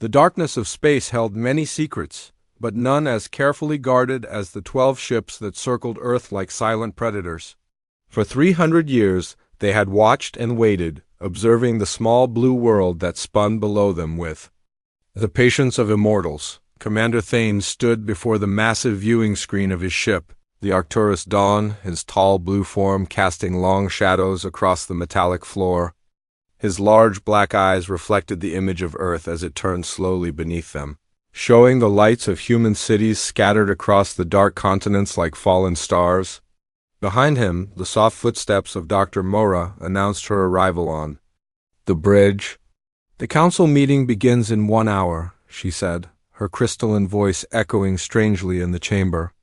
The darkness of space held many secrets, but none as carefully guarded as the 12 ships that circled Earth like silent predators. For 300 years, they had watched and waited, observing the small blue world that spun below them with the patience of immortals. Commander Thane stood before the massive viewing screen of his ship, the Arcturus Dawn, his tall blue form casting long shadows across the metallic floor. His large black eyes reflected the image of Earth as it turned slowly beneath them, showing the lights of human cities scattered across the dark continents like fallen stars. Behind him, the soft footsteps of Dr. Mora announced her arrival on the bridge. "The council meeting begins in 1 hour," she said, her crystalline voice echoing strangely in the chamber.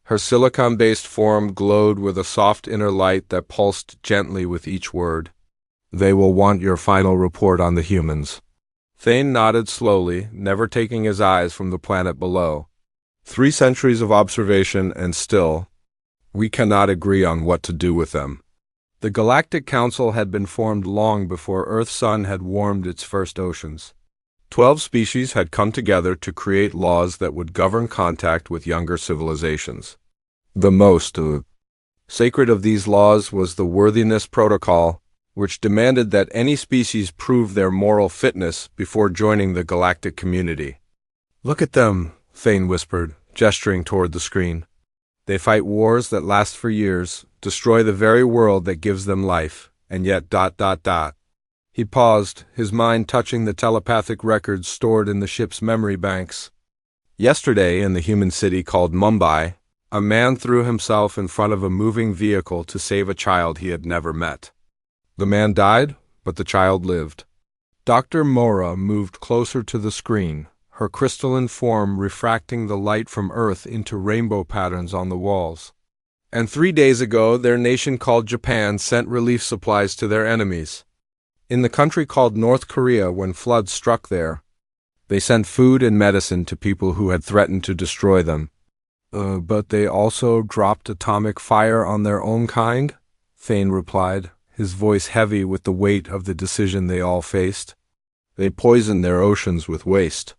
Her silicon-based form glowed with a soft inner light that pulsed gently with each word. "They will want your final report on the humans." Thane nodded slowly, never taking his eyes from the planet below. 3 centuries of observation, and still, we cannot agree on what to do with them. The Galactic Council had been formed long before Earth's sun had warmed its first oceans. 12 species had come together to create laws that would govern contact with younger civilizations. The most sacred of these laws was the Worthiness Protocol, which demanded that any species prove their moral fitness before joining the galactic community. "Look at them," Thane whispered, gesturing toward the screen. "They fight wars that last for years, destroy the very world that gives them life, and yet ... He paused, his mind touching the telepathic records stored in the ship's memory banks. Yesterday, in the human city called Mumbai, a man threw himself in front of a moving vehicle to save a child he had never met. The man died, but the child lived. Dr. Mora moved closer to the screen, her crystalline form refracting the light from Earth into rainbow patterns on the walls. And 3 days ago, their nation called Japan sent relief supplies to their enemies. In the country called North Korea, when floods struck there, they sent food and medicine to people who had threatened to destroy them. But they also dropped atomic fire on their own kind?" Thane replied, his voice heavy with the weight of the decision they all faced. "They poisoned their oceans with waste,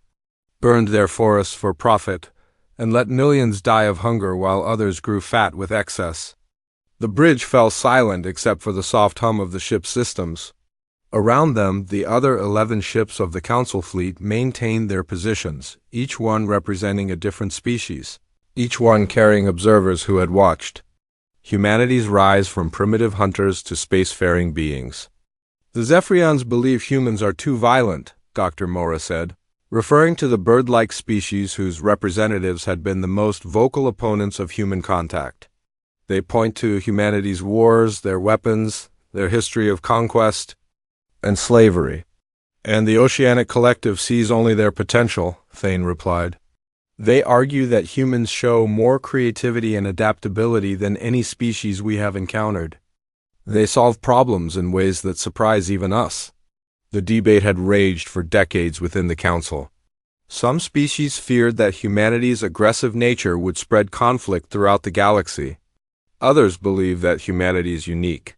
burned their forests for profit, and let millions die of hunger while others grew fat with excess." The bridge fell silent except for the soft hum of the ship's systems. Around them, the other 11 ships of the Council fleet maintained their positions, each one representing a different species, each one carrying observers who had watched humanity's rise from primitive hunters to spacefaring beings. "The Zephyrians believe humans are too violent," Dr. Mora said, referring to the bird-like species whose representatives had been the most vocal opponents of human contact. "They point to humanity's wars, their weapons, their history of conquest and slavery. And the Oceanic Collective sees only their potential," Thane replied. "They argue that humans show more creativity and adaptability than any species we have encountered. They solve problems in ways that surprise even us." The debate had raged for decades within the Council. Some species feared that humanity's aggressive nature would spread conflict throughout the galaxy. Others believed that humanity's unique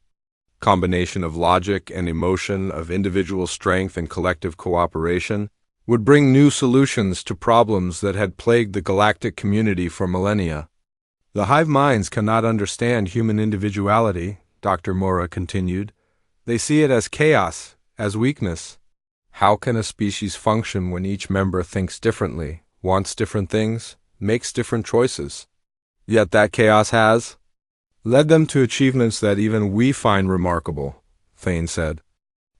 combination of logic and emotion, of individual strength and collective cooperation, would bring new solutions to problems that had plagued the galactic community for millennia. "The hive minds cannot understand human individuality," Dr. Mora continued. "They see it as chaos, as weakness. How can a species function when each member thinks differently, wants different things, makes different choices? Yet that chaos has led them to achievements that even we find remarkable," Thane said.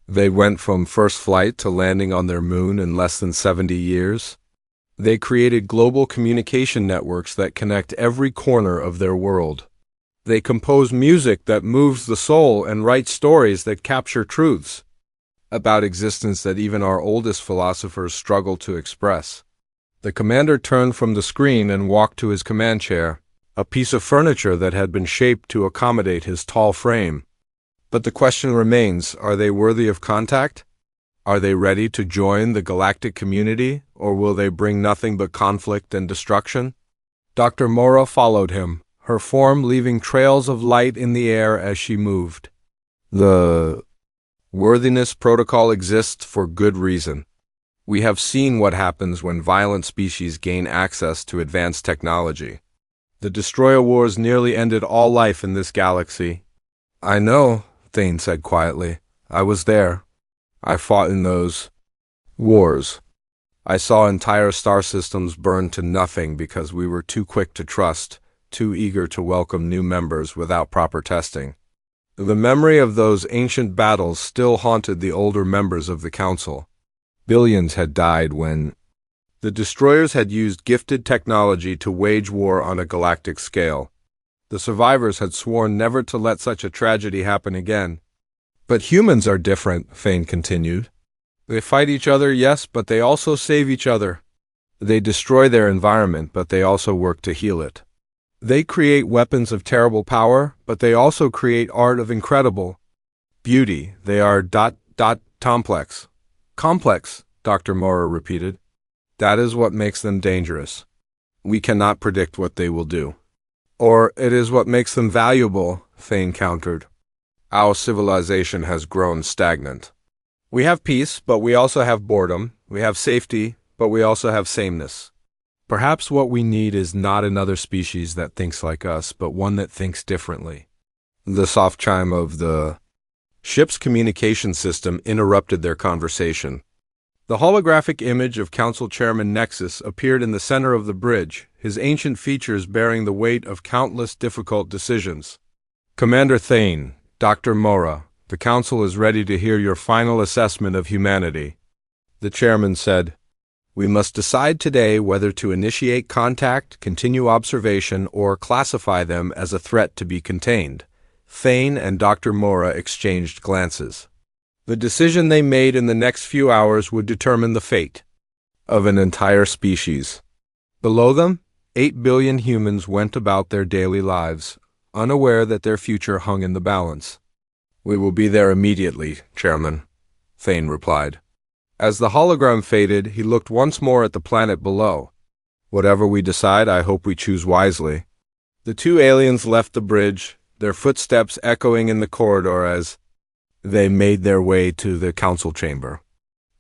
"They went from first flight to landing on their moon in less than 70 years. They created global communication networks that connect every corner of their world. They compose music that moves the soul and write stories that capture truths about existence that even our oldest philosophers struggle to express." The commander turned from the screen and walked to his command chair, a piece of furniture that had been shaped to accommodate his tall frame. "But the question remains, are they worthy of contact? Are they ready to join the galactic community, or will they bring nothing but conflict and destruction?" Dr. Mora followed him, her form leaving trails of light in the air as she moved. "The Worthiness Protocol exists for good reason. We have seen what happens when violent species gain access to advanced technology. The destroyer wars nearly ended all life in this galaxy. I know, Thane said quietly. I was there. I fought in those wars. I saw entire star systems burn to nothing because we were too quick to trust, too eager to welcome new members without proper testing. The memory of those ancient battles still haunted the older members of the Council. Billions had died when the destroyers had used gifted technology to wage war on a galactic scale. The survivors had sworn never to let such a tragedy happen again. But humans are different, Thane continued. They fight each other, yes, but they also save each other. They destroy their environment, but they also work to heal it. They create weapons of terrible power, but they also create art of incredible beauty. They are complex. Complex, Dr. Mora repeated. That is what makes them dangerous. We cannot predict what they will do. Or it is what makes them valuable, Thane countered. Our civilization has grown stagnant. We have peace, but we also have boredom. We have safety, but we also have sameness. Perhaps what we need is not another species that thinks like us, but one that thinks differently. The soft chime of the ship's communication system interrupted their conversation. The holographic image of Council Chairman Nexus appeared in the center of the bridge, his ancient features bearing the weight of countless difficult decisions. Commander Thane, Dr. Mora, the Council is ready to hear your final assessment of humanity. The chairman said, We must decide today whether to initiate contact, continue observation, or classify them as a threat to be contained. Thane and Dr. Mora exchanged glances. The decision they made in the next few hours would determine the fate of an entire species. Below them, 8 billion humans went about their daily lives, unaware that their future hung in the balance. We will be there immediately, Chairman, Thane replied. As the hologram faded, he looked once more at the planet below. Whatever we decide, I hope we choose wisely. The two aliens left the bridge, their footsteps echoing in the corridor as they made their way to the council chamber.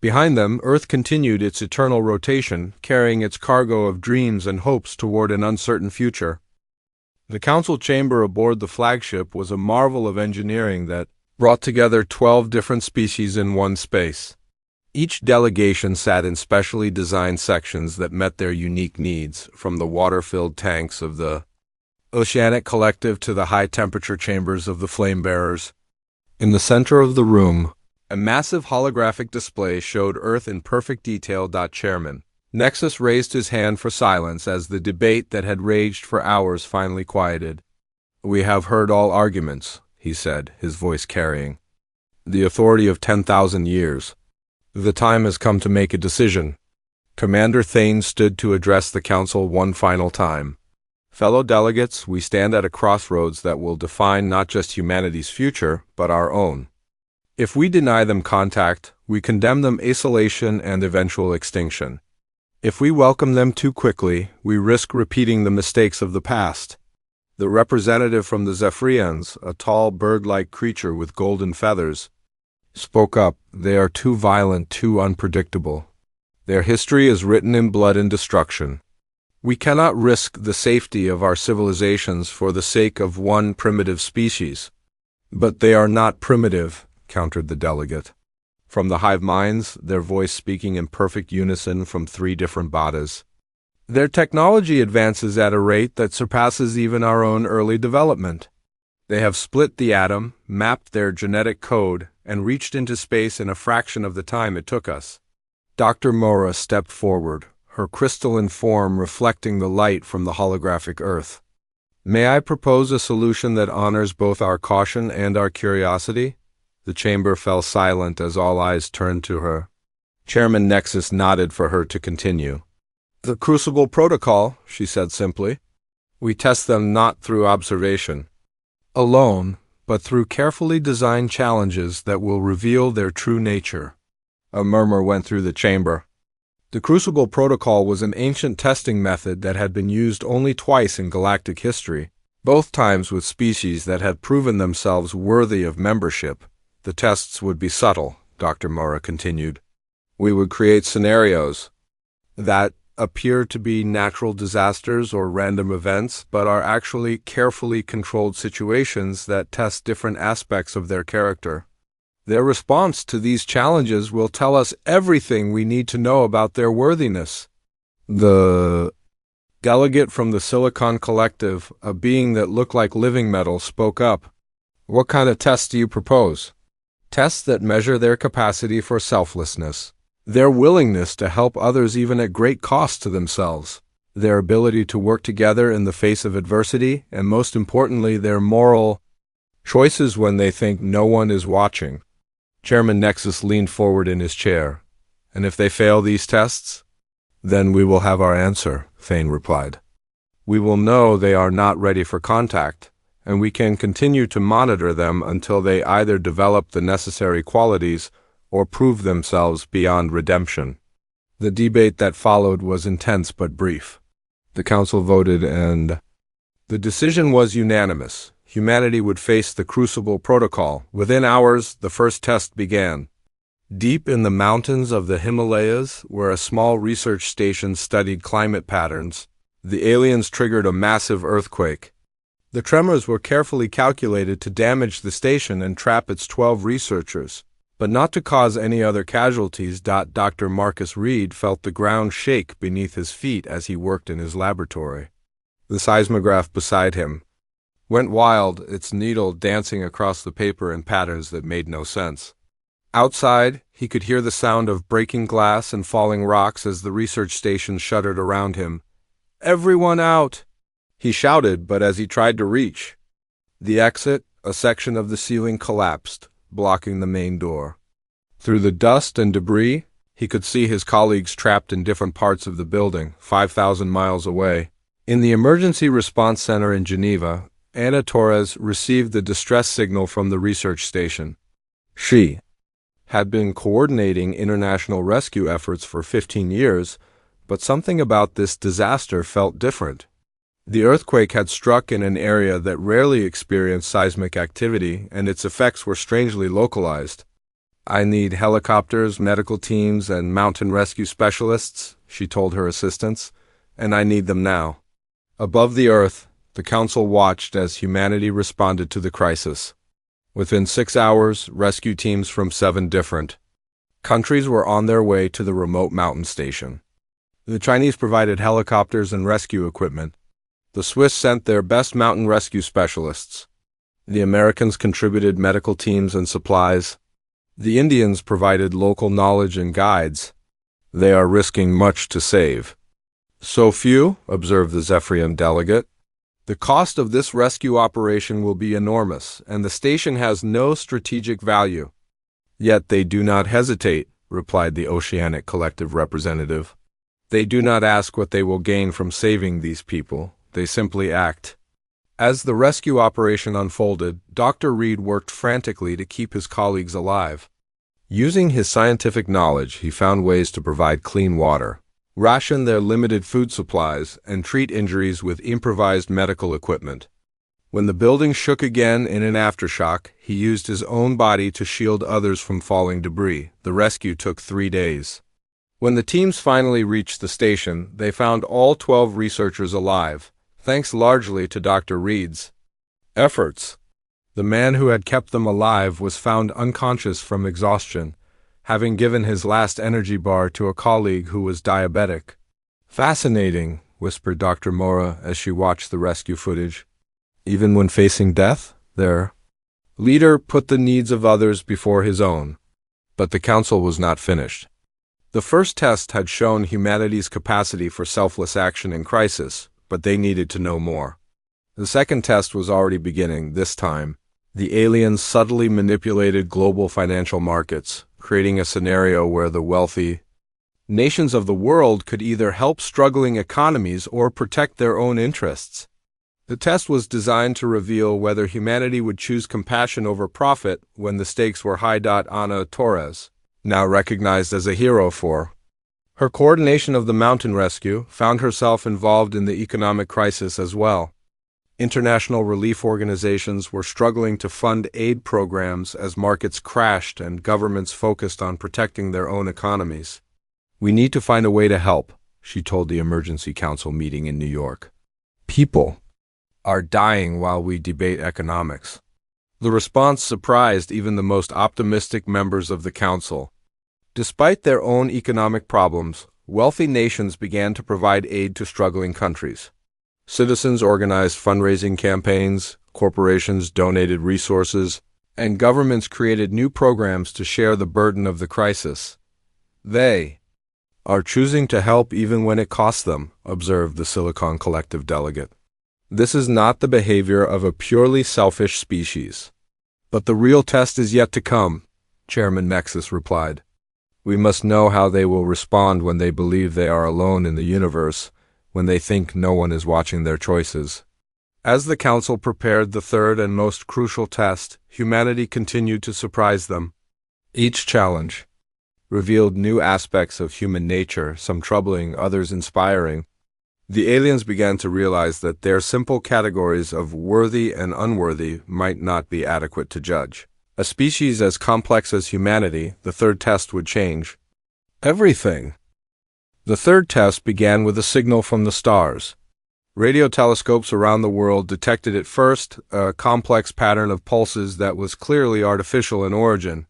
Behind them, Earth continued its eternal rotation, carrying its cargo of dreams and hopes toward an uncertain future. The council chamber aboard the flagship was a marvel of engineering that brought together 12 different species in one space. Each delegation sat in specially designed sections that met their unique needs, from the water-filled tanks of the Oceanic Collective to the high-temperature chambers of the Flame-Bearers. In the center of the room, a massive holographic display showed Earth in perfect detail. Chairman Nexus raised his hand for silence as the debate that had raged for hours finally quieted. We have heard all arguments, he said, his voice carrying the authority of 10,000 years. The time has come to make a decision. Commander Thane stood to address the council one final time. Fellow delegates, we stand at a crossroads that will define not just humanity's future, but our own. If we deny them contact, we condemn them isolation and eventual extinction. If we welcome them too quickly, we risk repeating the mistakes of the past. The representative from the Zephyrians, a tall bird-like creature with golden feathers, spoke up. They are too violent, too unpredictable. Their history is written in blood and destruction. We cannot risk the safety of our civilizations for the sake of one primitive species. But they are not primitive, countered the delegate. From the hive minds, their voice speaking in perfect unison from 3 different bodies. Their technology advances at a rate that surpasses even our own early development. They have split the atom, mapped their genetic code, and reached into space in a fraction of the time it took us. Dr. Mora stepped forward, her crystalline form reflecting the light from the holographic Earth. May I propose a solution that honors both our caution and our curiosity? The chamber fell silent as all eyes turned to her. Chairman Nexus nodded for her to continue. The Crucible Protocol, she said simply. We test them not through observation alone, but through carefully designed challenges that will reveal their true nature. A murmur went through the chamber. The Crucible Protocol was an ancient testing method that had been used only twice in galactic history, both times with species that had proven themselves worthy of membership. The tests would be subtle, Dr. Mora continued. We would create scenarios that appear to be natural disasters or random events, but are actually carefully controlled situations that test different aspects of their character. Their response to these challenges will tell us everything we need to know about their worthiness. The delegate from the Silicon Collective, a being that looked like living metal, spoke up. What kind of tests do you propose? Tests that measure their capacity for selflessness, their willingness to help others even at great cost to themselves, their ability to work together in the face of adversity, and most importantly, their moral choices when they think no one is watching. Chairman Nexus leaned forward in his chair. And if they fail these tests? Then we will have our answer, Thane replied. We will know they are not ready for contact, and we can continue to monitor them until they either develop the necessary qualities or prove themselves beyond redemption. The debate that followed was intense but brief. The council voted and the decision was unanimous. Humanity would face the Crucible Protocol. Within hours, the first test began. Deep in the mountains of the Himalayas, where a small research station studied climate patterns, the aliens triggered a massive earthquake. The tremors were carefully calculated to damage the station and trap its 12 researchers, but not to cause any other casualties. Dr. Marcus Reed felt the ground shake beneath his feet as he worked in his laboratory. The seismograph beside him went wild, its needle dancing across the paper in patterns that made no sense. Outside, he could hear the sound of breaking glass and falling rocks as the research station shuddered around him. "Everyone out!" he shouted, but as he tried to reach the exit, a section of the ceiling collapsed, blocking the main door. Through the dust and debris, he could see his colleagues trapped in different parts of the building, 5,000 miles away. In the Emergency Response Center in Geneva, Ana Torres received the distress signal from the research station. She had been coordinating international rescue efforts for 15 years, but something about this disaster felt different. The earthquake had struck in an area that rarely experienced seismic activity, and its effects were strangely localized. "I need helicopters, medical teams, and mountain rescue specialists," she told her assistants, "and I need them now." Above the earth, the council watched as humanity responded to the crisis. Within 6 hours, rescue teams from 7 different countries were on their way to the remote mountain station. The Chinese provided helicopters and rescue equipment. The Swiss sent their best mountain rescue specialists. The Americans contributed medical teams and supplies. The Indians provided local knowledge and guides. They are risking much to save. "So few," observed the Zephyrian delegate. "The cost of this rescue operation will be enormous, and the station has no strategic value." "Yet they do not hesitate," replied the Oceanic Collective representative. "They do not ask what they will gain from saving these people. They simply act." As the rescue operation unfolded, Dr. Reed worked frantically to keep his colleagues alive. Using his scientific knowledge, he found ways to provide clean water, ration their limited food supplies, and treat injuries with improvised medical equipment. When the building shook again in an aftershock, he used his own body to shield others from falling debris. The rescue took 3 days. When the teams finally reached the station, they found all 12 researchers alive, thanks largely to Dr. Reed's efforts. The man who had kept them alive was found unconscious from exhaustion, having given his last energy bar to a colleague who was diabetic. "Fascinating," whispered Dr. Mora as she watched the rescue footage. Even when facing death, their leader put the needs of others before his own. But the council was not finished. The first test had shown humanity's capacity for selfless action in crisis, but they needed to know more. The second test was already beginning. This time, the aliens subtly manipulated global financial markets, creating a scenario where the wealthy nations of the world could either help struggling economies or protect their own interests. The test was designed to reveal whether humanity would choose compassion over profit when the stakes were high. Ana Torres, now recognized as a hero for her coordination of the mountain rescue, found herself involved in the economic crisis as well. International relief organizations were struggling to fund aid programs as markets crashed and governments focused on protecting their own economies. "We need to find a way to help," she told the Emergency Council meeting in New York. "People are dying while we debate economics." The response surprised even the most optimistic members of the council. Despite their own economic problems, wealthy nations began to provide aid to struggling countries. Citizens organized fundraising campaigns, corporations donated resources, and governments created new programs to share the burden of the crisis. "They are choosing to help even when it costs them," observed the Silicon Collective delegate. "This is not the behavior of a purely selfish species." "But the real test is yet to come," Chairman Nexus replied. "We must know how they will respond when they believe they are alone in the universe, when they think no one is watching their choices." As the Council prepared the third and most crucial test, humanity continued to surprise them. Each challenge revealed new aspects of human nature, some troubling, others inspiring. The aliens began to realize that their simple categories of worthy and unworthy might not be adequate to judge. A species as complex as humanity, the third test would change everything. The third test began with a signal from the stars. Radio telescopes around the world detected at first a complex pattern of pulses that was clearly artificial in origin.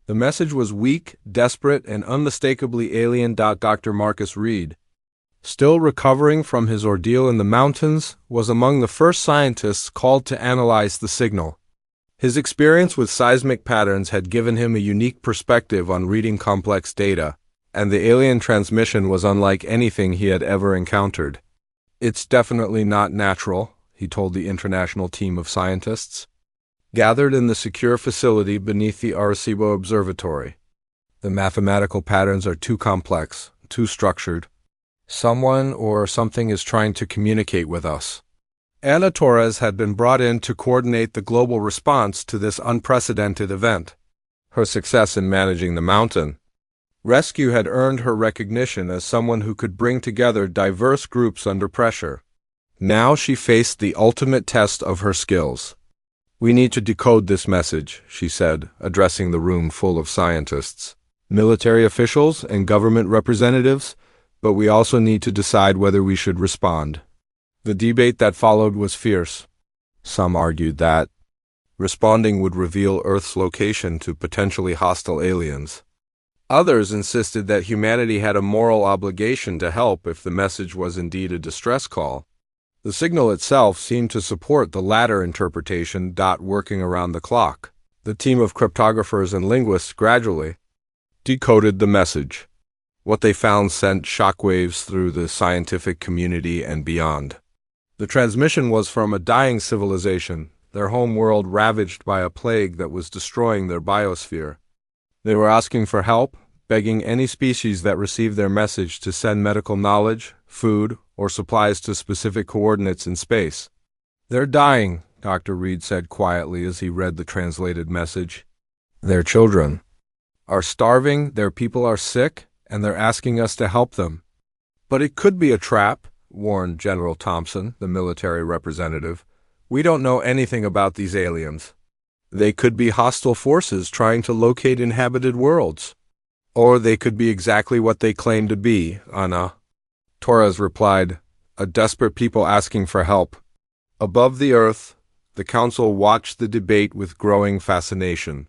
The message was weak, desperate, and unmistakably alien. Dr. Marcus Reed, still recovering from his ordeal in the mountains, was among the first scientists called to analyze the signal. His experience with seismic patterns had given him a unique perspective on reading complex data, and the alien transmission was unlike anything he had ever encountered. "It's definitely not natural," he told the international team of scientists, gathered in the secure facility beneath the Arecibo Observatory. "The mathematical patterns are too complex, too structured. Someone or something is trying to communicate with us." Ana Torres had been brought in to coordinate the global response to this unprecedented event. Her success in managing the mountain rescue had earned her recognition as someone who could bring together diverse groups under pressure. Now she faced the ultimate test of her skills. "We need to decode this message," she said, addressing the room full of scientists, military officials, and government representatives, "but we also need to decide whether we should respond." The debate that followed was fierce. Some argued that responding would reveal Earth's location to potentially hostile aliens. Others insisted that humanity had a moral obligation to help if the message was indeed a distress call. The signal itself seemed to support the latter interpretation. Working around the clock, the team of cryptographers and linguists gradually decoded the message. What they found sent shockwaves through the scientific community and beyond. The transmission was from a dying civilization, their home world ravaged by a plague that was destroying their biosphere. They were asking for help, begging any species that received their message to send medical knowledge, food, or supplies to specific coordinates in space. "They're dying," Dr. Reed said quietly as he read the translated message. "Their children are starving, their people are sick, and they're asking us to help them." "But it could be a trap," warned General Thompson, the military representative. "We don't know anything about these aliens. They could be hostile forces trying to locate inhabited worlds. Or they could be exactly what they claim to be, Ana." Torres replied, "A desperate people asking for help." Above the Earth, the Council watched the debate with growing fascination.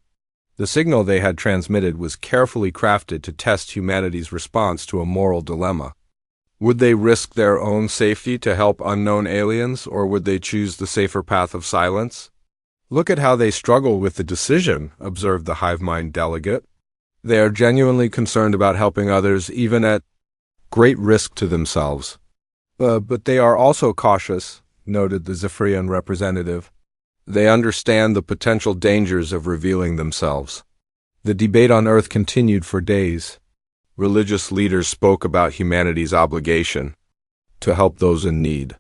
The signal they had transmitted was carefully crafted to test humanity's response to a moral dilemma. Would they risk their own safety to help unknown aliens, or would they choose the safer path of silence? "Look at how they struggle with the decision," observed the hive mind delegate. "They are genuinely concerned about helping others, even at great risk to themselves." But they are also cautious," noted the Zephyrian representative. "They understand the potential dangers of revealing themselves." The debate on Earth continued for days. Religious leaders spoke about humanity's obligation to help those in need.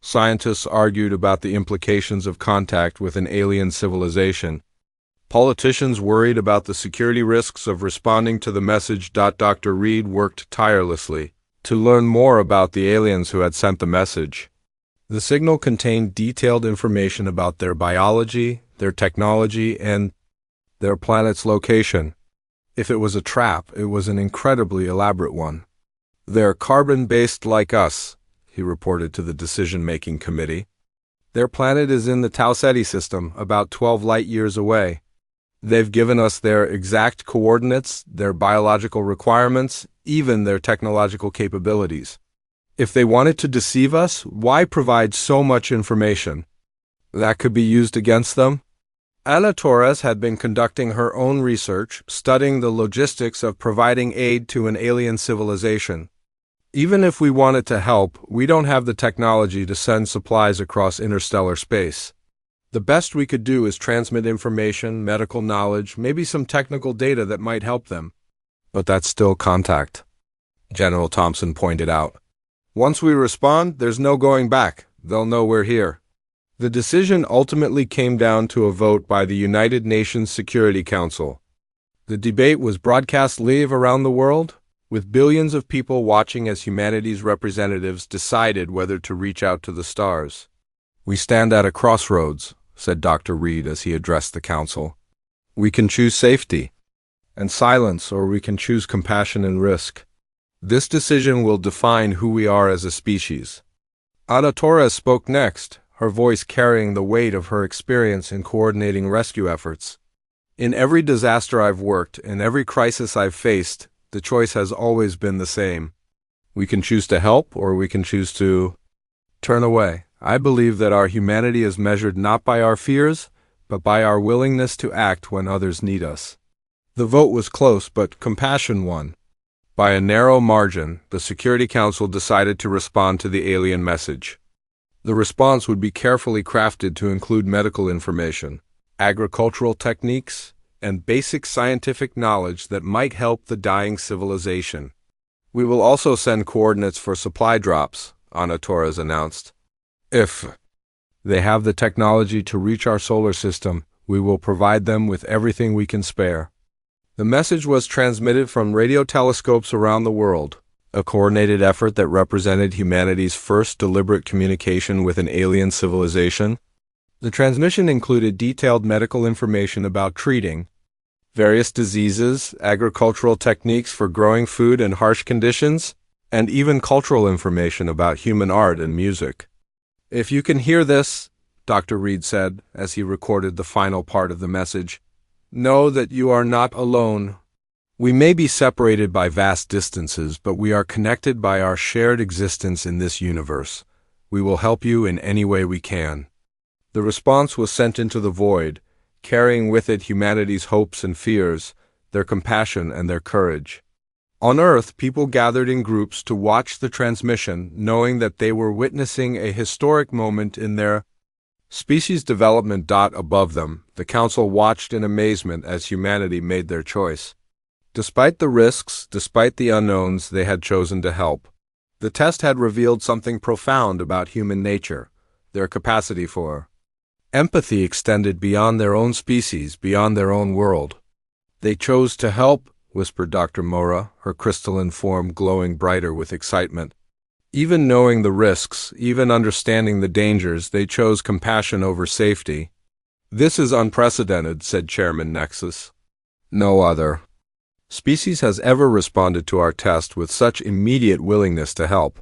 Scientists argued about the implications of contact with an alien civilization. Politicians worried about the security risks of responding to the message. Dr. Reed worked tirelessly to learn more about the aliens who had sent the message. The signal contained detailed information about their biology, their technology, and their planet's location. If it was a trap, it was an incredibly elaborate one. "They're carbon-based like us," he reported to the decision-making committee. "Their planet is in the Tau Ceti system, about 12 light-years away. They've given us their exact coordinates, their biological requirements, even their technological capabilities. If they wanted to deceive us, why provide so much information? That could be used against them?" Ana Torres had been conducting her own research, studying the logistics of providing aid to an alien civilization. "Even if we wanted to help, we don't have the technology to send supplies across interstellar space. The best we could do is transmit information, medical knowledge, maybe some technical data that might help them." "But that's still contact," General Thompson pointed out. "Once we respond, there's no going back. They'll know we're here." The decision ultimately came down to a vote by the United Nations Security Council. The debate was broadcast live around the world, with billions of people watching as humanity's representatives decided whether to reach out to the stars. "We stand at a crossroads," said Dr. Reed as he addressed the council. "We can choose safety and silence, or we can choose compassion and risk. This decision will define who we are as a species." Ana Torres spoke next, her voice carrying the weight of her experience in coordinating rescue efforts. "In every disaster I've worked, in every crisis I've faced, the choice has always been the same. We can choose to help, or we can choose to turn away. I believe that our humanity is measured not by our fears, but by our willingness to act when others need us." The vote was close, but compassion won. By a narrow margin, the Security Council decided to respond to the alien message. The response would be carefully crafted to include medical information, agricultural techniques, and basic scientific knowledge that might help the dying civilization. "We will also send coordinates for supply drops," Ana Torres announced. "If they have the technology to reach our solar system, we will provide them with everything we can spare." The message was transmitted from radio telescopes around the world, a coordinated effort that represented humanity's first deliberate communication with an alien civilization. The transmission included detailed medical information about treating various diseases, agricultural techniques for growing food in harsh conditions, and even cultural information about human art and music. "If you can hear this," Dr. Reed said as he recorded the final part of the message, "know that you are not alone. We may be separated by vast distances, but we are connected by our shared existence in this universe. We will help you in any way we can." The response was sent into the void, carrying with it humanity's hopes and fears, their compassion and their courage. On Earth, people gathered in groups to watch the transmission, knowing that they were witnessing a historic moment in their species development. Above them, the Council watched in amazement as humanity made their choice. Despite the risks, despite the unknowns, they had chosen to help. The test had revealed something profound about human nature, their capacity for empathy extended beyond their own species, beyond their own world. "They chose to help," whispered Dr. Mora, her crystalline form glowing brighter with excitement. "Even knowing the risks, even understanding the dangers, they chose compassion over safety." "This is unprecedented," said Chairman Nexus. "No other species has ever responded to our test with such immediate willingness to help.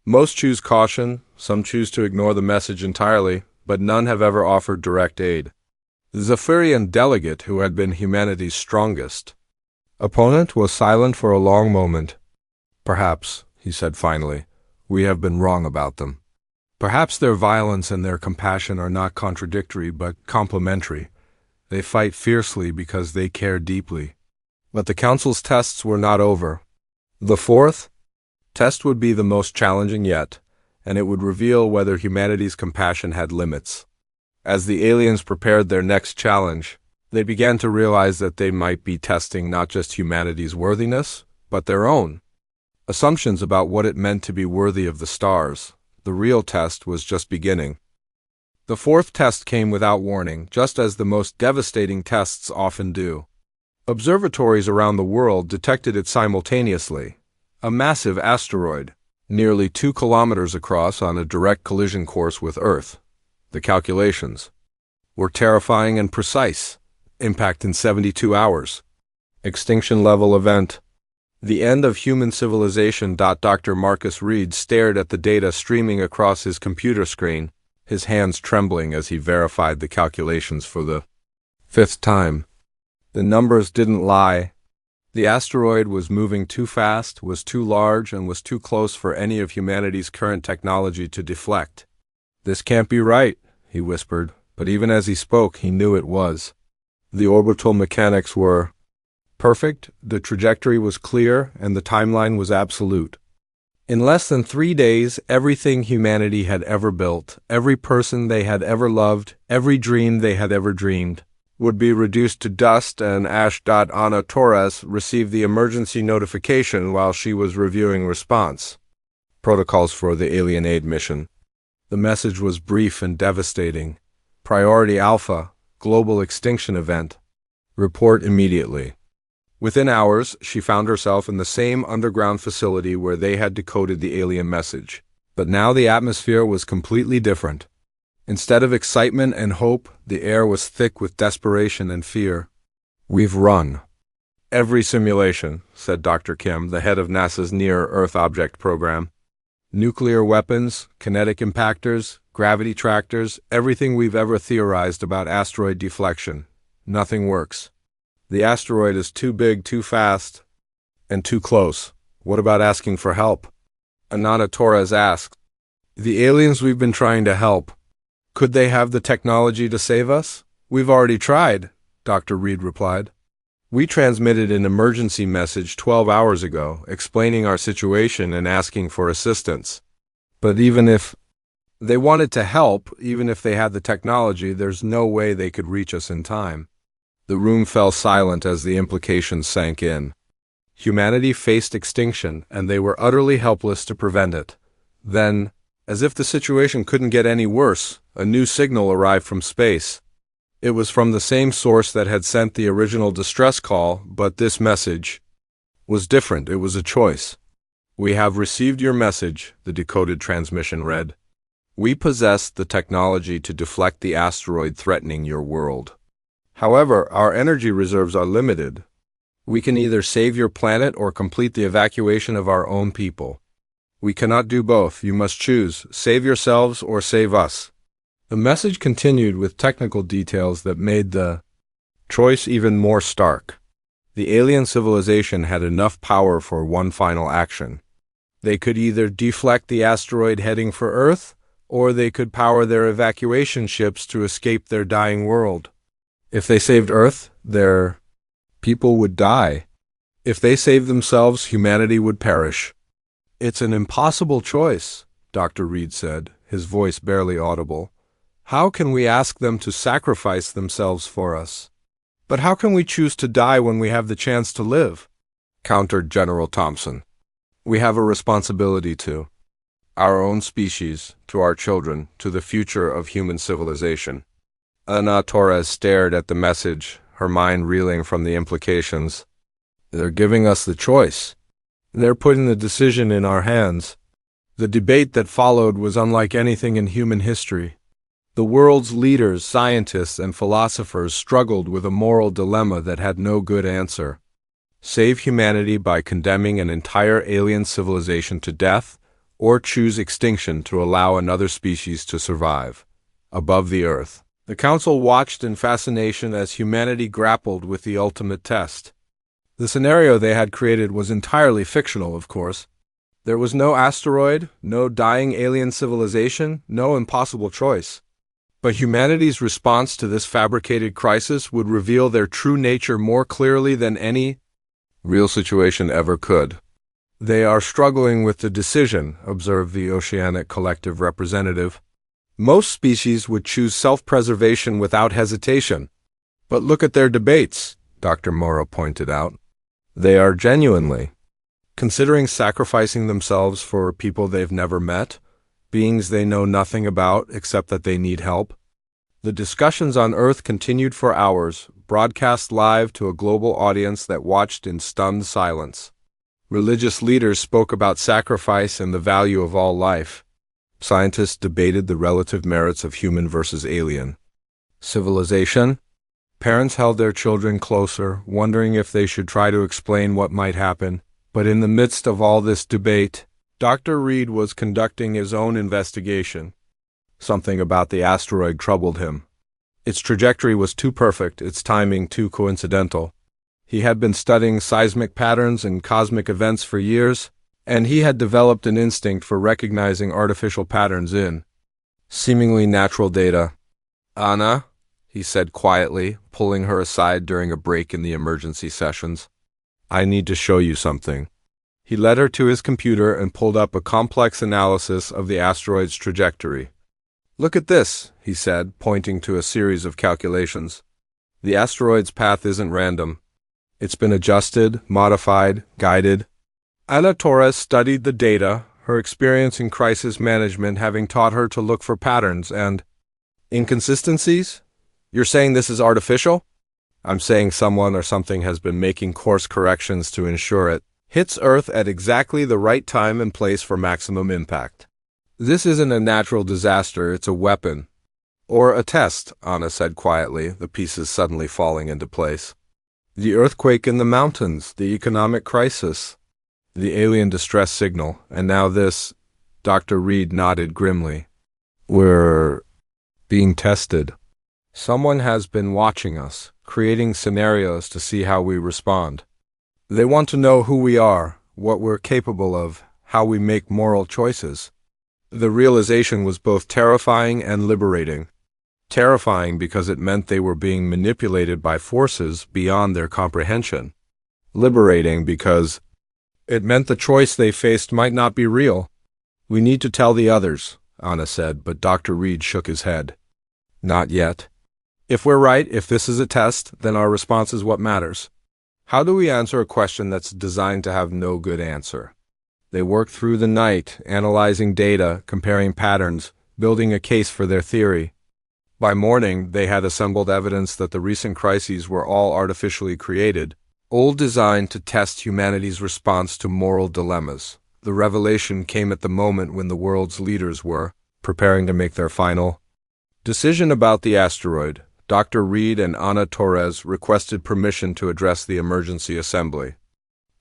Most choose caution, some choose to ignore the message entirely, but none have ever offered direct aid." The Zephyrian delegate, who had been humanity's strongest opponent, was silent for a long moment. "Perhaps," he said finally, "we have been wrong about them. Perhaps their violence and their compassion are not contradictory but complementary. They fight fiercely because they care deeply." But the Council's tests were not over. The fourth test would be the most challenging yet, and it would reveal whether humanity's compassion had limits. As the aliens prepared their next challenge, they began to realize that they might be testing not just humanity's worthiness, but their own assumptions about what it meant to be worthy of the stars. The real test was just beginning. The fourth test came without warning, just as the most devastating tests often do. Observatories around the world detected it simultaneously. A massive asteroid, nearly 2 kilometers across on a direct collision course with Earth. The calculations were terrifying and precise. Impact in 72 hours. Extinction level event. The end of human civilization. Dr. Marcus Reed stared at the data streaming across his computer screen, his hands trembling as he verified the calculations for the 5th time. The numbers didn't lie. The asteroid was moving too fast, was too large, and was too close for any of humanity's current technology to deflect. "This can't be right," he whispered, but even as he spoke, he knew it was. The orbital mechanics were perfect, the trajectory was clear, and the timeline was absolute. In less than 3 days, everything humanity had ever built, every person they had ever loved, every dream they had ever dreamed, would be reduced to dust and ash. Ana Torres received the emergency notification while she was reviewing response protocols for the alien aid mission. The message was brief and devastating. Priority Alpha, global extinction event. Report immediately. Within hours, she found herself in the same underground facility where they had decoded the alien message. But now the atmosphere was completely different. Instead of excitement and hope, the air was thick with desperation and fear. "We've run every simulation," said Dr. Kim, the head of NASA's Near-Earth Object Program. "Nuclear weapons, kinetic impactors, gravity tractors, everything we've ever theorized about asteroid deflection. Nothing works. The asteroid is too big, too fast, and too close. What about asking for help?" Anana Torres asked. "The aliens we've been trying to help. Could they have the technology to save us?" "We've already tried," Dr. Reed replied. "We transmitted an emergency message 12 hours ago, explaining our situation and asking for assistance. But even if they wanted to help, even if they had the technology, there's no way they could reach us in time." The room fell silent as the implications sank in. Humanity faced extinction, and they were utterly helpless to prevent it. Then, as if the situation couldn't get any worse, a new signal arrived from space. It was from the same source that had sent the original distress call, but this message was different. It was a choice. "We have received your message," the decoded transmission read. "We possess the technology to deflect the asteroid threatening your world. However, our energy reserves are limited. We can either save your planet or complete the evacuation of our own people. We cannot do both. You must choose. Save yourselves or save us." The message continued with technical details that made the choice even more stark. The alien civilization had enough power for one final action. They could either deflect the asteroid heading for Earth, or they could power their evacuation ships to escape their dying world. If they saved Earth, their people would die. If they saved themselves, humanity would perish. "It's an impossible choice," Dr. Reed said, his voice barely audible. "How can we ask them to sacrifice themselves for us? But how can we choose to die when we have the chance to live?" countered General Thompson. "We have a responsibility to our own species, to our children, to the future of human civilization." Ana Torres stared at the message, her mind reeling from the implications. "They're giving us the choice. They're putting the decision in our hands." The debate that followed was unlike anything in human history. The world's leaders, scientists, and philosophers struggled with a moral dilemma that had no good answer. Save humanity by condemning an entire alien civilization to death, or choose extinction to allow another species to survive above the Earth. The Council watched in fascination as humanity grappled with the ultimate test. The scenario they had created was entirely fictional, of course. There was no asteroid, no dying alien civilization, no impossible choice. But humanity's response to this fabricated crisis would reveal their true nature more clearly than any real situation ever could. "They are struggling with the decision," observed the Oceanic Collective representative. "Most species would choose self-preservation without hesitation. But look at their debates," Dr. Morrow pointed out. "They are genuinely considering sacrificing themselves for people they've never met, beings they know nothing about except that they need help." The discussions on Earth continued for hours, broadcast live to a global audience that watched in stunned silence. Religious leaders spoke about sacrifice and the value of all life. Scientists debated the relative merits of human versus alien civilization. Parents held their children closer, wondering if they should try to explain what might happen. But in the midst of all this debate, Dr. Reed was conducting his own investigation. Something about the asteroid troubled him. Its trajectory was too perfect, its timing too coincidental. He had been studying seismic patterns and cosmic events for years, and he had developed an instinct for recognizing artificial patterns in seemingly natural data. "Anna," he said quietly, pulling her aside during a break in the emergency sessions. "I need to show you something." He led her to his computer and pulled up a complex analysis of the asteroid's trajectory. "Look at this," he said, pointing to a series of calculations. "The asteroid's path isn't random. It's been adjusted, modified, guided." Ana Torres studied the data, her experience in crisis management having taught her to look for patterns and inconsistencies. "You're saying this is artificial?" "I'm saying someone or something has been making course corrections to ensure it hits Earth at exactly the right time and place for maximum impact. This isn't a natural disaster, it's a weapon." "Or a test," Anna said quietly, the pieces suddenly falling into place. "The earthquake in the mountains, the economic crisis, the alien distress signal, and now this." Dr. Reed nodded grimly. "We're being tested. Someone has been watching us, creating scenarios to see how we respond. They want to know who we are, what we're capable of, how we make moral choices." The realization was both terrifying and liberating. Terrifying because it meant they were being manipulated by forces beyond their comprehension. Liberating because it meant the choice they faced might not be real. "We need to tell the others," Anna said, but Dr. Reed shook his head. "Not yet. If we're right, if this is a test, then our response is what matters. How do we answer a question that's designed to have no good answer?" They worked through the night, analyzing data, comparing patterns, building a case for their theory. By morning, they had assembled evidence that the recent crises were all artificially created, all designed to test humanity's response to moral dilemmas. The revelation came at the moment when the world's leaders were preparing to make their final decision about the asteroid. Dr. Reed and Ana Torres requested permission to address the emergency assembly.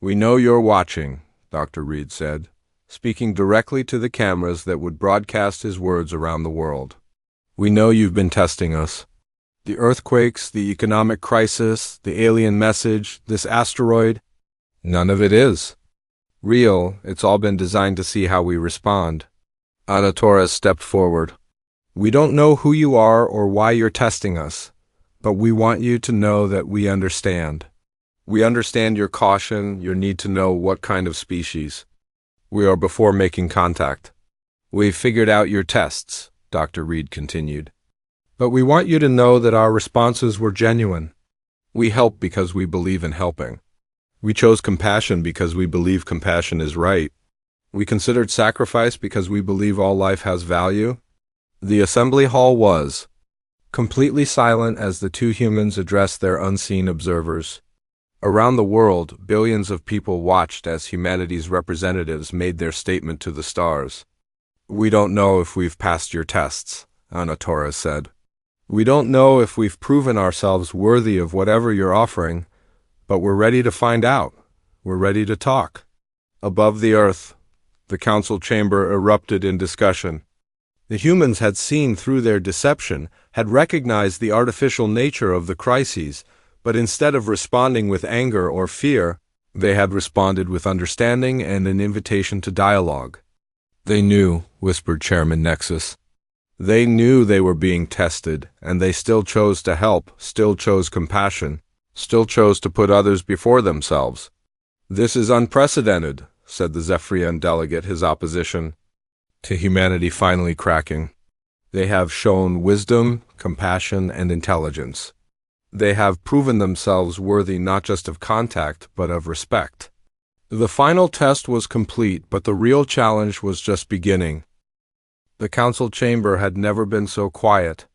"We know you're watching," Dr. Reed said, speaking directly to the cameras that would broadcast his words around the world. "We know you've been testing us. The earthquakes, the economic crisis, the alien message, this asteroid, none of it is real. It's all been designed to see how we respond." Ana Torres stepped forward. "We don't know who you are or why you're testing us, but we want you to know that we understand. We understand your caution, your need to know what kind of species we are before making contact. We've figured out your tests," Dr. Reed continued. "But we want you to know that our responses were genuine. We help because we believe in helping. We chose compassion because we believe compassion is right. We considered sacrifice because we believe all life has value." The assembly hall was completely silent as the two humans addressed their unseen observers. Around the world, billions of people watched as humanity's representatives made their statement to the stars. "We don't know if we've passed your tests," Ana Torres said. "We don't know if we've proven ourselves worthy of whatever you're offering, but we're ready to find out. We're ready to talk." Above the earth, the council chamber erupted in discussion. The humans had seen through their deception, had recognized the artificial nature of the crises, but instead of responding with anger or fear, they had responded with understanding and an invitation to dialogue. "They knew," whispered Chairman Nexus. "They knew they were being tested, and they still chose to help, still chose compassion, still chose to put others before themselves." "This is unprecedented," said the Zephyrian delegate, his opposition to humanity finally cracking. "They have shown wisdom, compassion, and intelligence. They have proven themselves worthy not just of contact, but of respect." The final test was complete, but the real challenge was just beginning. The council chamber had never been so quiet.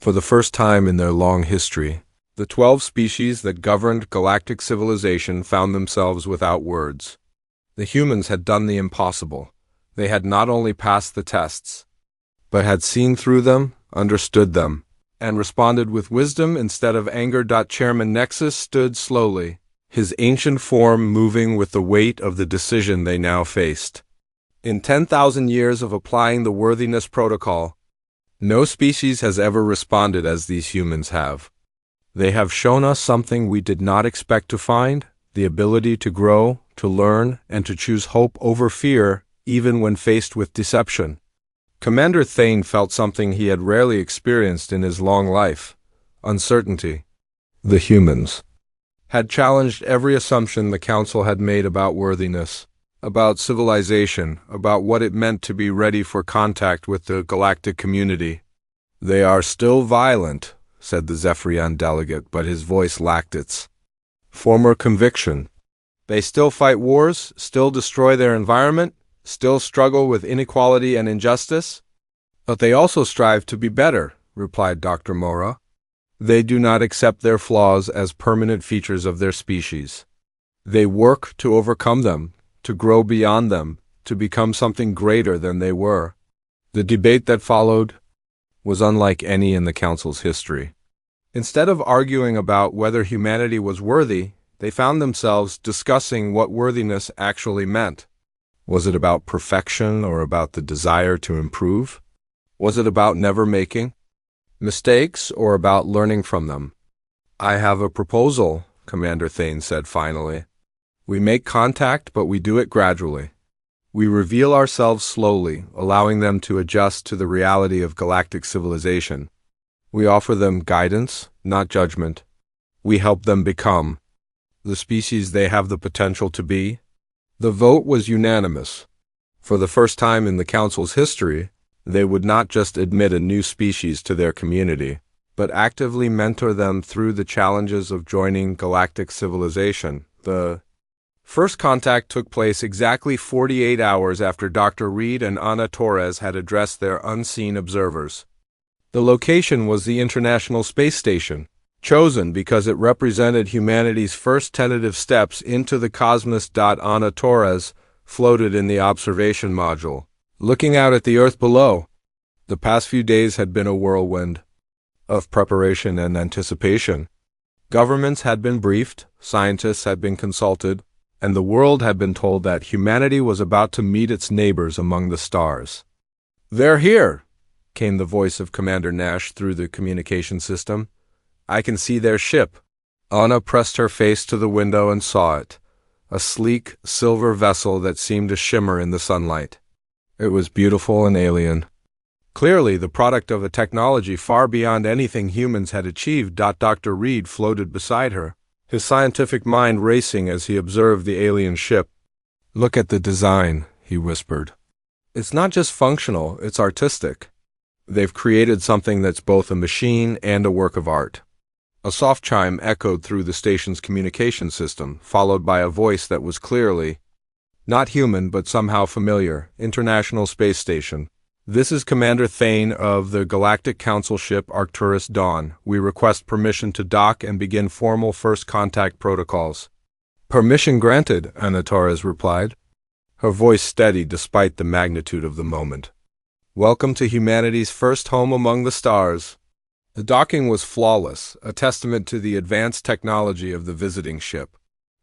For the first time in their long history, the 12 species that governed galactic civilization found themselves without words. The humans had done the impossible. They had not only passed the tests, but had seen through them, understood them, and responded with wisdom instead of anger. Chairman Nexus stood slowly, his ancient form moving with the weight of the decision they now faced. In 10,000 years of applying the worthiness protocol, no species has ever responded as these humans have. They have shown us something we did not expect to find, the ability to grow, to learn, and to choose hope over fear, even when faced with deception. Commander Thane felt something he had rarely experienced in his long life: uncertainty. The humans had challenged every assumption the Council had made about worthiness, about civilization, about what it meant to be ready for contact with the galactic community. "They are still violent," said the Zephyrian delegate, but his voice lacked its former conviction. "They still fight wars, still destroy their environment, still struggle with inequality and injustice. But they also strive to be better," replied Dr. Mora. "They do not accept their flaws as permanent features of their species. They work to overcome them, to grow beyond them, to become something greater than they were." The debate that followed was unlike any in the Council's history. Instead of arguing about whether humanity was worthy, they found themselves discussing what worthiness actually meant. Was it about perfection or about the desire to improve? Was it about never making mistakes or about learning from them? "I have a proposal," Commander Thane said finally. "We make contact, but we do it gradually. We reveal ourselves slowly, allowing them to adjust to the reality of galactic civilization. We offer them guidance, not judgment. We help them become the species they have the potential to be." The vote was unanimous. For the first time in the Council's history, they would not just admit a new species to their community, but actively mentor them through the challenges of joining galactic civilization. The first contact took place exactly 48 hours after Dr. Reed and Ana Torres had addressed their unseen observers. The location was the International Space Station, chosen because it represented humanity's first tentative steps into the cosmos. Ana Torres floated in the observation module, looking out at the Earth below. The past few days had been a whirlwind of preparation and anticipation. Governments had been briefed, scientists had been consulted, and the world had been told that humanity was about to meet its neighbors among the stars. "They're here," came the voice of Commander Nash through the communication system. "I can see their ship." Ana pressed her face to the window and saw it, a sleek, silver vessel that seemed to shimmer in the sunlight. It was beautiful and alien, clearly the product of a technology far beyond anything humans had achieved. Dr. Reed floated beside her, his scientific mind racing as he observed the alien ship. "Look at the design," he whispered. "It's not just functional, it's artistic. They've created something that's both a machine and a work of art." A soft chime echoed through the station's communication system, followed by a voice that was clearly not human but somehow familiar. "International Space Station. This is Commander Thane of the Galactic Council ship Arcturus Dawn. We request permission to dock and begin formal first contact protocols." "Permission granted," Ana Torres replied, her voice steady despite the magnitude of the moment. "Welcome to humanity's first home among the stars." The docking was flawless, a testament to the advanced technology of the visiting ship.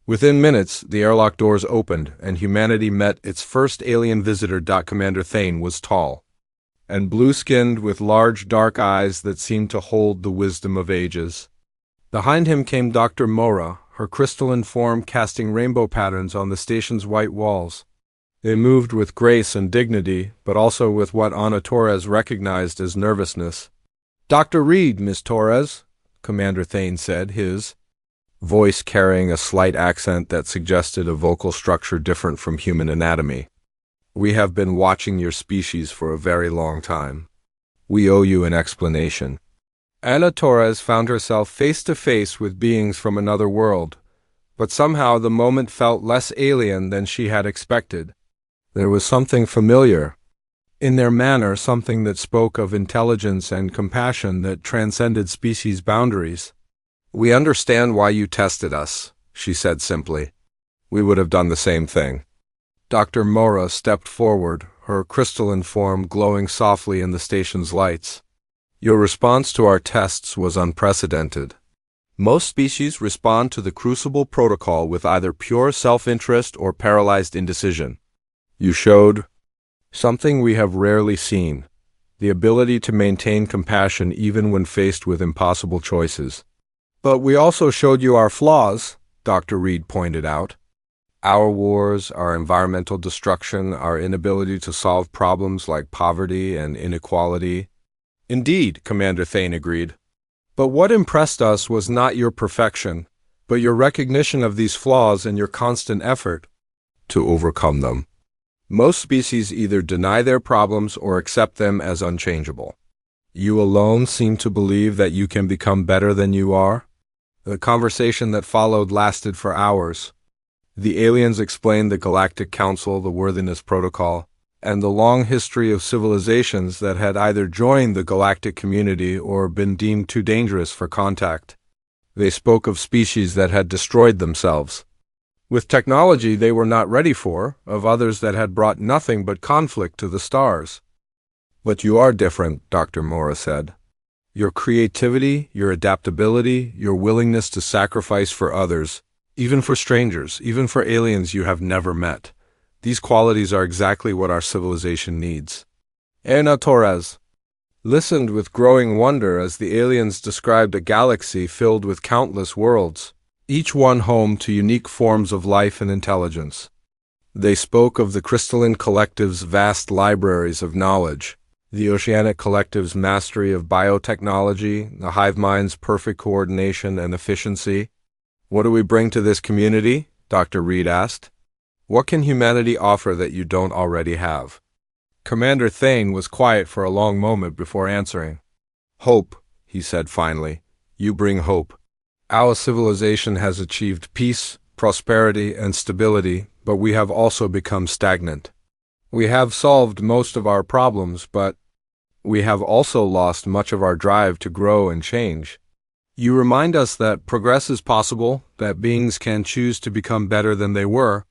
Within minutes, the airlock doors opened, and humanity met its first alien visitor. Commander Thane was tall and blue-skinned with large dark eyes that seemed to hold the wisdom of ages. Behind him came Dr. Mora, her crystalline form casting rainbow patterns on the station's white walls. They moved with grace and dignity, but also with what Ana Torres recognized as nervousness. "Dr. Reed, Miss Torres," Commander Thane said, his voice carrying a slight accent that suggested a vocal structure different from human anatomy. "We have been watching your species for a very long time. We owe you an explanation." Ana Torres found herself face to face with beings from another world, but somehow the moment felt less alien than she had expected. There was something familiar in their manner, something that spoke of intelligence and compassion that transcended species boundaries. "We understand why you tested us," she said simply. "We would have done the same thing." Dr. Mora stepped forward, her crystalline form glowing softly in the station's lights. Your response to our tests was unprecedented. Most species respond to the Crucible Protocol with either pure self-interest or paralyzed indecision. You showed something we have rarely seen, the ability to maintain compassion even when faced with impossible choices. But we also showed you our flaws, Dr. Reed pointed out. Our wars, our environmental destruction, our inability to solve problems like poverty and inequality. Indeed, Commander Thane agreed. But what impressed us was not your perfection, but your recognition of these flaws and your constant effort to overcome them. Most species either deny their problems or accept them as unchangeable. You alone seem to believe that you can become better than you are. The conversation that followed lasted for hours. The aliens explained the Galactic Council, the Worthiness Protocol, and the long history of civilizations that had either joined the galactic community or been deemed too dangerous for contact. They spoke of species that had destroyed themselves, with technology they were not ready for, of others that had brought nothing but conflict to the stars. But you are different, Dr. Mora said. Your creativity, your adaptability, your willingness to sacrifice for others, even for strangers, even for aliens you have never met. These qualities are exactly what our civilization needs. Ana Torres listened with growing wonder as the aliens described a galaxy filled with countless worlds, each one home to unique forms of life and intelligence. They spoke of the crystalline collective's vast libraries of knowledge, the oceanic collective's mastery of biotechnology, the hive mind's perfect coordination and efficiency. What do we bring to this community? Dr. Reed asked. What can humanity offer that you don't already have? Commander Thane was quiet for a long moment before answering. Hope, he said finally. You bring hope. Our civilization has achieved peace, prosperity, and stability, but we have also become stagnant. We have solved most of our problems, but we have also lost much of our drive to grow and change. You remind us that progress is possible, that beings can choose to become better than they were.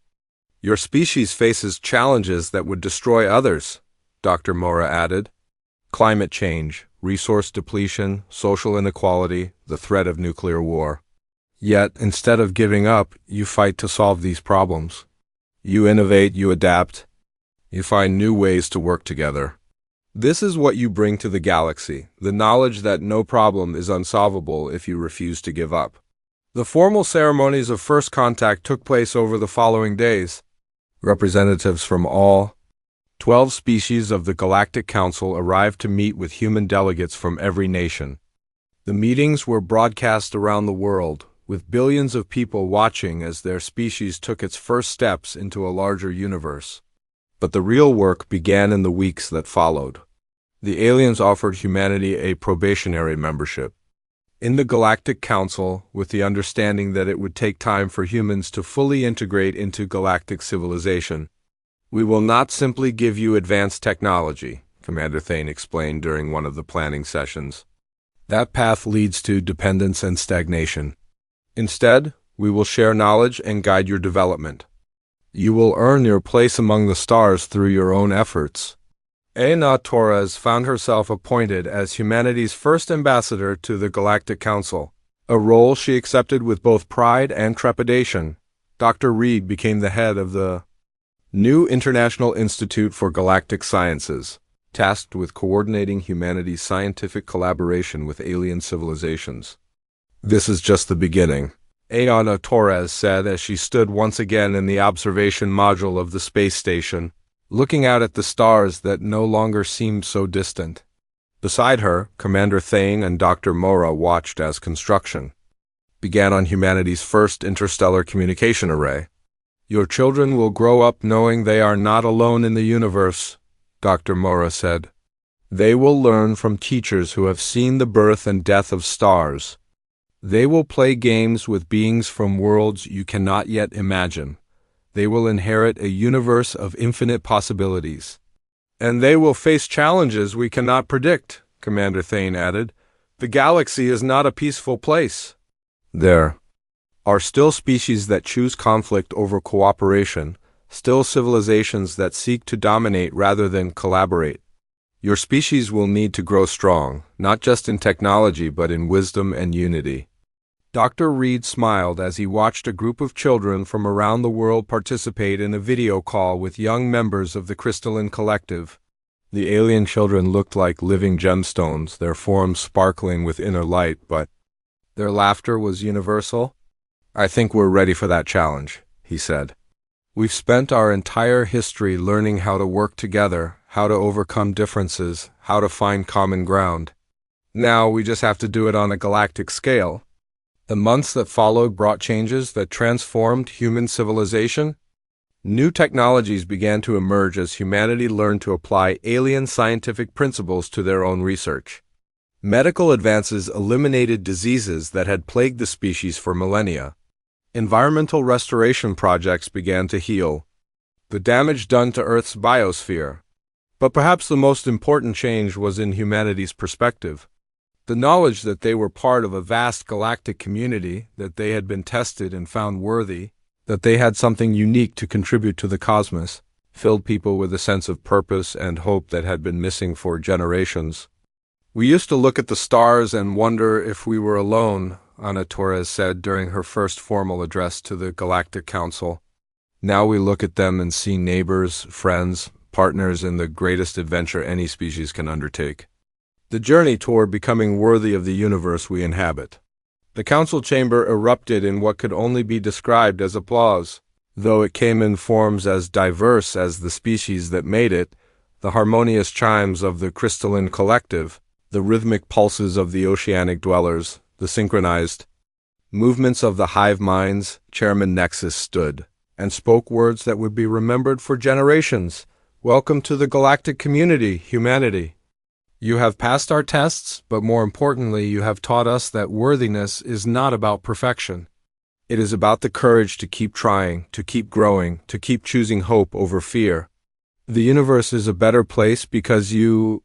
Your species faces challenges that would destroy others, Dr. Mora added. Climate change, resource depletion, social inequality, the threat of nuclear war. Yet, instead of giving up, you fight to solve these problems. You innovate, you adapt, you find new ways to work together. This is what you bring to the galaxy, the knowledge that no problem is unsolvable if you refuse to give up. The formal ceremonies of first contact took place over the following days. Representatives from all 12 species of the Galactic Council arrived to meet with human delegates from every nation. The meetings were broadcast around the world, with billions of people watching as their species took its first steps into a larger universe. But the real work began in the weeks that followed. The aliens offered humanity a probationary membership in the Galactic Council, with the understanding that it would take time for humans to fully integrate into galactic civilization. We will not simply give you advanced technology, Commander Thane explained during one of the planning sessions. That path leads to dependence and stagnation. Instead, we will share knowledge and guide your development. You will earn your place among the stars through your own efforts. Ana Torres found herself appointed as humanity's first ambassador to the Galactic Council, a role she accepted with both pride and trepidation. Dr. Reed became the head of the new International Institute for Galactic Sciences, tasked with coordinating humanity's scientific collaboration with alien civilizations. This is just the beginning, Ana Torres said as she stood once again in the observation module of the space station, looking out at the stars that no longer seemed so distant. Beside her, Commander Thane and Dr. Mora watched as construction began on humanity's first interstellar communication array. Your children will grow up knowing they are not alone in the universe, Dr. Mora said. They will learn from teachers who have seen the birth and death of stars. They will play games with beings from worlds you cannot yet imagine. They will inherit a universe of infinite possibilities. And they will face challenges we cannot predict, Commander Thane added. The galaxy is not a peaceful place. There are still species that choose conflict over cooperation, still civilizations that seek to dominate rather than collaborate. Your species will need to grow strong, not just in technology but in wisdom and unity. Dr. Reed smiled as he watched a group of children from around the world participate in a video call with young members of the Crystalline Collective. The alien children looked like living gemstones, their forms sparkling with inner light, but their laughter was universal. "I think we're ready for that challenge," he said. "We've spent our entire history learning how to work together, how to overcome differences, how to find common ground. Now we just have to do it on a galactic scale." The months that followed brought changes that transformed human civilization. New technologies began to emerge as humanity learned to apply alien scientific principles to their own research. Medical advances eliminated diseases that had plagued the species for millennia. Environmental restoration projects began to heal the damage done to Earth's biosphere. But perhaps the most important change was in humanity's perspective. The knowledge that they were part of a vast galactic community, that they had been tested and found worthy, that they had something unique to contribute to the cosmos, filled people with a sense of purpose and hope that had been missing for generations. "We used to look at the stars and wonder if we were alone," Ana Torres said during her first formal address to the Galactic Council. "Now we look at them and see neighbors, friends, partners in the greatest adventure any species can undertake. The journey toward becoming worthy of the universe we inhabit." The council chamber erupted in what could only be described as applause. Though it came in forms as diverse as the species that made it, the harmonious chimes of the Crystalline Collective, the rhythmic pulses of the oceanic dwellers, the synchronized movements of the hive minds, Chairman Nexus stood and spoke words that would be remembered for generations. "Welcome to the galactic community, humanity. You have passed our tests, but more importantly, you have taught us that worthiness is not about perfection. It is about the courage to keep trying, to keep growing, to keep choosing hope over fear. The universe is a better place because you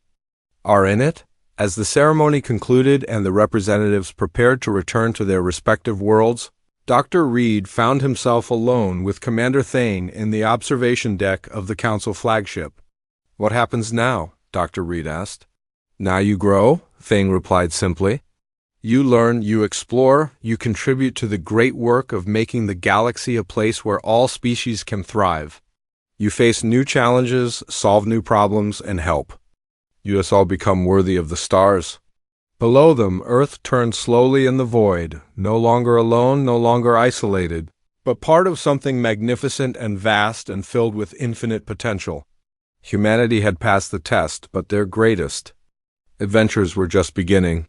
are in it." As the ceremony concluded and the representatives prepared to return to their respective worlds, Dr. Reed found himself alone with Commander Thane in the observation deck of the Council flagship. "What happens now?" Dr. Reed asked. "Now you grow," Thane replied simply. "You learn, you explore, you contribute to the great work of making the galaxy a place where all species can thrive. You face new challenges, solve new problems, and help. You just all become worthy of the stars." Below them, Earth turned slowly in the void, no longer alone, no longer isolated, but part of something magnificent and vast and filled with infinite potential. Humanity had passed the test, but their greatest adventures were just beginning.